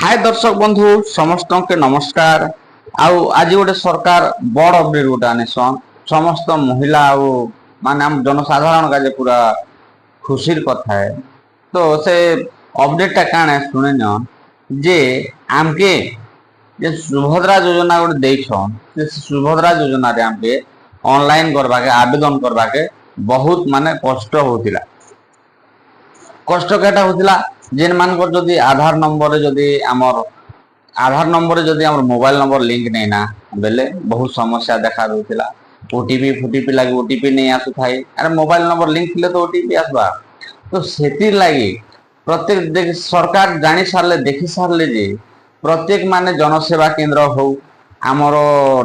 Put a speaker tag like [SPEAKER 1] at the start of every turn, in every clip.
[SPEAKER 1] हाय दर्शक बंधु समस्त के नमस्कार। आउ आज गोटे सरकार बड़ अपडेट गोटे आनिसन समस्त महिला माने हम जनसाधारण का जे पूरा खुशीर कथा है। तो से अपडेट टा काण है सुने न जे आमके जे सुभद्रा योजना गोटे देछन से सुभद्रा योजना रे आमके ऑनलाइन करबा के आवेदन करबा के बहुत माने कष्ट होतिला। कष्ट केटा होतिला जेन मानकर जदि आधार नंबर जदि आमर आधार नंबर जदि आमर मोबाइल नंबर लिंक नहीं ना बेले बहुत समस्या देखा देउतिला। ओटीपी फुटीपी लागी ओटीपी नहीं आसु थाई। अरे मोबाइल नंबर लिंक थिले तो ओटीपी आसबा। तो सेतिर लागी प्रत्येक सरकार जानी सारले देखि सारले जे प्रत्येक माने जनसेवा केंद्र हो आमर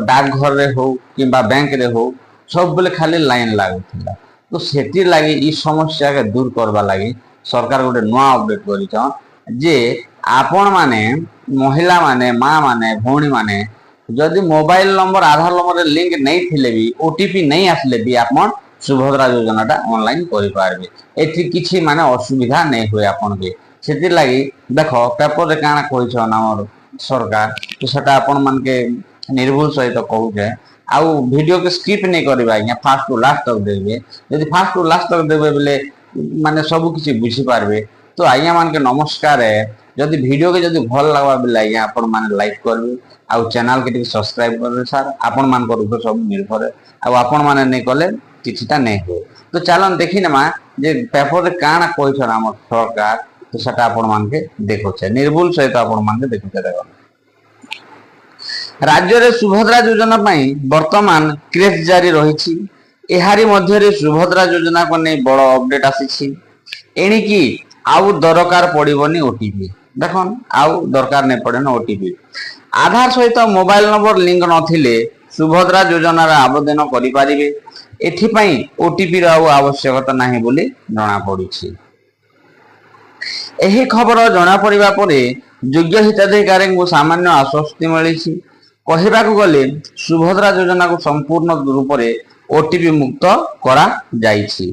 [SPEAKER 1] डाकघर रे हो किंबा बैंक रे हो सब बेले खाली लाइन लागुथिला। तो सेतिर लागी ई समस्या के दूर करबा लागी सरकार गोटे नुआ अपडेट करिछन जे आपण माने महिला माने माँ माने भौणी माने जदि मोबाइल नंबर आधार नंबर लिंक नहीं थिले भी ओटीपी नहीं आसले भी आपण सुभद्रा योजना टा ऑनलाइन करि पारबे। एथि किछि माने असुविधा नहीं होय आपण के। सेति लागि देखो पेपर रे काना कहिछन हमर सरकार तो सेटा आपण मान के निर्भुल सहित कहू जे आउ वीडियो के स्किप नहीं करबा या फास्ट टू लास्ट तक देबे। यदि फास्ट टू लास्ट तक देबे बोले माने सब किसी बुझी पारबे। तो आज्ञा मान के नमस्कार है। जदि वीडियो के जदि भल लगवा बेले आज्ञा आपण माने लाइक करबे आउ चैनल के टिके सब्सक्राइब करबे। सर आपण मान को ऊपर सब निर्भर है आउ आपण माने नहीं कले किछिटा नहीं हो। तो चलन देखि नमा जे पेपर रे काना कहिछन हमर सरकार तो सेटा आपण मान के देखो छे निर्भुल सहित आपण मान के देखो छे। देखो राज्य रे सुभद्रा योजना पई वर्तमान क्रेज जारी रहिछि। एहारी मध्य रे सुभद्रा योजना को नहीं बड़ अपडेट आसी एणिकी आउ दरकार पड़िबनी ओटीपी। देखन आउ दरकार नहीं पड़े ना ओटीपी। आधार सहित मोबाइल नंबर लिंक नथिले सुभद्रा योजना रा आवेदन करि पारिबे। एथि पई ओटीपी रा आवश्यकता नाही बोली जणा पड़िछि। एही खबर जणा पड़िबा परे योग्य हिताधिकारी को सामान्य आश्वस्ति मिलिछि। कहिबाकू गले सुभद्रा योजना को संपूर्ण रूप से ओटीपी मुक्त करा जाइछि।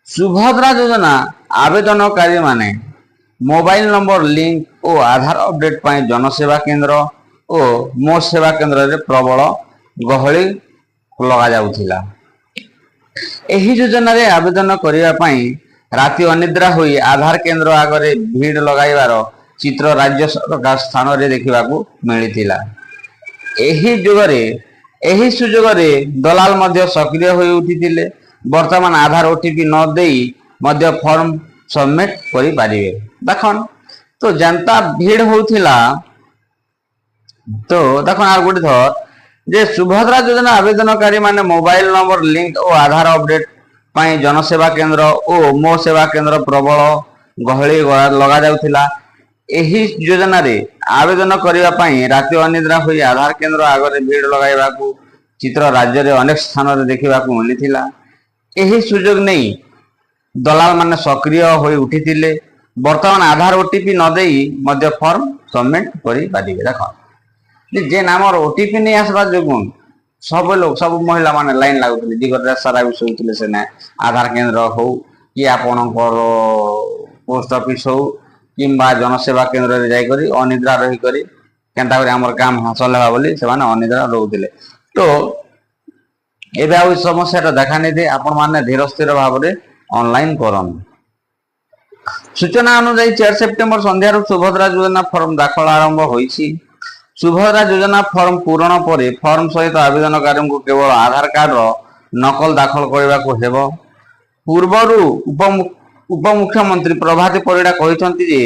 [SPEAKER 1] सुभद्रा योजना आवेदनकारी माने मोबाइल नंबर लिंक और आधार अपडेट पाई जनसेवा केंद्र और मो सेवा केंद्र रे प्रबल गहली लगा जाउथिला। एही योजना रे आवेदन करिया पाई राति अनिद्रा होई आधार केंद्र आगरे भीड़ लगाइबार चित्र राज्य सरकार स्थान रे देखिबाकू मिलिथिला। एही सुजोग रे दलाल मध्य सक्रिय होई उठिथिले। वर्तमान आधार ओटीपी न देई मध्य फॉर्म सबमिट करि पारिबे। देखन तो जनता भीड़ होथिला। तो देखन आर गोटे थर जे सुभद्रा योजना आवेदनकारी माने मोबाइल नंबर लिंक और आधार अपडेट पाई जनसेवा केंद्र और मो सेवा केंद्र प्रबल गहली लगा जाउथिला। एही योजना रे आवेदन करिवा पाई राति अनिद्रा होई आधार केंद्र आगरे भीड़ लगाइबाकू चित्र राज्य रे अनेक स्थान रे देखिबाकू मिलिथिला। एही सुजोग नहीं दलाल माने सक्रिय होई उठिथिले। वर्तमान आधार ओटीपी न देई मध्य फॉर्म सबमिट करि पारिबे। देखो जे नामर ओटीपी नहीं आसबा जोगुन सब लोग सब महिला माने लाइन लागुथिले दिगरे सारा भी सोइथिले सेने आधार केंद्र हो कि आपनकर पोस्ट ऑफिस हो किंबा जनसेवा केंद्र रे जाई करी अनिद्रा रही करी केनता करी हमर काम हासिल हेबा बोली से माने अनिद्रा रहउथिले। तो एबे आ समस्या देखा नहीं दे आपण माने धीर स्थिर भाव में ऑनलाइन करन। सूचना अनुसार 4 सेप्टेम्बर संध्यार सुभद्रा योजना फॉर्म दाखल आरंभ होईछि। सुभद्रा योजना फॉर्म पूरण पर फॉर्म सहित आवेदनकारी को केवल आधार कार्ड रो नकल दाखल करबा को हेबो। पूर्वरु उपमुख्यमंत्री प्रभाती परिडा कहिसंती जे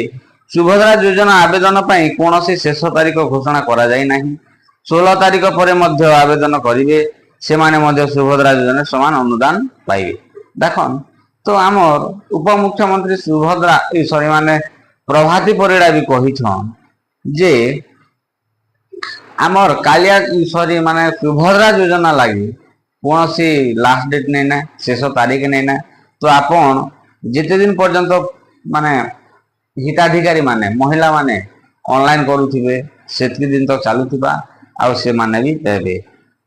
[SPEAKER 1] सुभद्रा योजना आवेदन पई कोनोसी शेष तारीख घोषणा करा जाय नाही। 16 तारीख पर मध्य आवेदन करिवे से माने मध्य सुभद्रा योजना समान अनुदान पाइबे। देखन तो आमर उपमुख्यमंत्री सुभद्रा सॉरी माने प्रभाती परिडा भी कहिछन जे आमर कालिया सॉरी माने सुभद्रा योजना लागि कोनोसी लास्ट डेट नहीं ना शेष तारीख नहीं ना। तो आपण जिते दिन पर्यंत माने हिताधिकारी माने महिला माने ऑनलाइन करूथिबे सेति दिन तक चालुथिबा आ से माने भी देबे।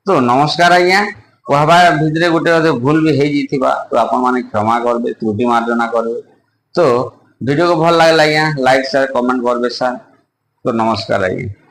[SPEAKER 1] तो नमस्कार आज्ञा कहबा भितरे गोटे भूल भी हो तो आपण माने क्षमा करबे त्रुटि मार्जना करबे। तो वीडियो को भल लागला आज्ञा लाइक शेयर कमेंट करबे सर। तो नमस्कार आइए।